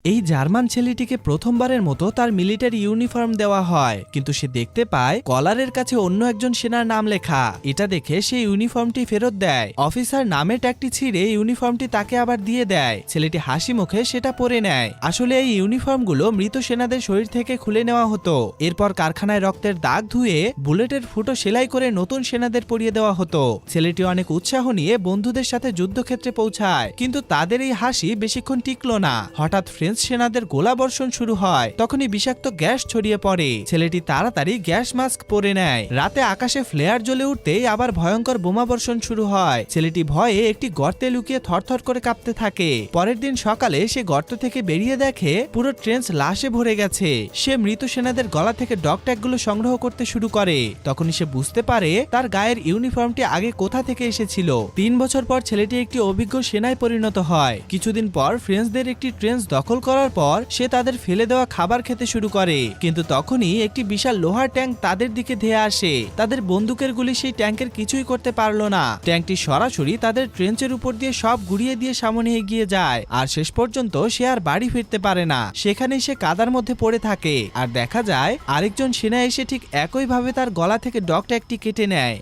এই জার্মান ছেলেটিকে প্রথমবারের মতো তার মিলিটারি ইউনিফর্ম দেওয়া হয়, কিন্তু সে দেখতে পায় কলারের কাছে অন্য একজন সেনার নাম লেখা। এটা দেখে সে ইউনিফর্মটি ফেরত দেয়। অফিসার নামের ট্যাগটি ছিঁড়ে ইউনিফর্মটি তাকে আবার দিয়ে দেয়। ছেলেটি হাসি মুখে সেটা পরে নেয়। আসলে এই ইউনিফর্মগুলো মৃত সেনাদের শরীর থেকে খুলে নেওয়া হতো। এরপর কারখানায় রক্তের দাগ ধুয়ে বুলেটের ফুটো সেলাই করে নতুন সেনাদের পরিয়ে দেওয়া হতো। ছেলেটি অনেক উৎসাহ নিয়ে বন্ধুদের সাথে যুদ্ধক্ষেত্রে পৌঁছায়, কিন্তু তাদের এই হাসি বেশিক্ষণ টিকলো না। হঠাৎ ফ্রেঞ্চ সেনাদের গোলাবর্ষণ শুরু হয়। তখনই বিষাক্ত গ্যাস ছড়িয়ে পড়ে। ছেলেটি তাড়াতাড়ি গ্যাস মাস্ক পরে নেয়। রাতে আকাশে ফ্লেয়ার জ্বলে উঠতেই আবার ভয়ঙ্কর বোমাবর্ষণ শুরু হয়। ছেলেটি ভয়ে একটি গর্তে লুকিয়ে থরথর করে কাঁপতে থাকে। পরের দিন সকালে সে গর্ত থেকে বেরিয়ে দেখে পুরো ট্রেঞ্চ লাশে ভরে গেছে। সে মৃত সেনাদের গলা থেকে ডগ ট্যাগগুলো সংগ্রহ করতে শুরু করে। তখনই সে বুঝতে পারে তার গায়ের ইউনিফর্মটি আগে কোথা থেকে এসেছিল। 3 বছর পর ছেলেটি একটি অভিজ্ঞ সেনায় পরিণত হয়। কিছুদিন পর ফ্রেঞ্চদের একটি ট্রেঞ্চ দখল করার পর সে তাদের ফেলে দেওয়া খাবার খেতে শুরু করে, কিন্তু তখনই একটি বিশাল লোহার ট্যাঙ্ক তাদের দিকে ধেয়ে আসে। তাদের বন্দুকের গুলি সেই ট্যাঙ্কের কিছুই করতে পারলো না। ট্যাঙ্কটি সরাসরি তাদের ট্রেঞ্চের উপর দিয়ে সব গুড়িয়ে দিয়ে সামনে এগিয়ে যায়, আর শেষ পর্যন্ত সে আর বাড়ি ফিরতে পারে না। সেখানেই সে কাদার মধ্যে পড়ে থাকে, আর দেখা যায় আরেকজন সেনা এসে ঠিক একইভাবে তার গলা থেকে ডগ ট্যাগটি কেটে নেয়।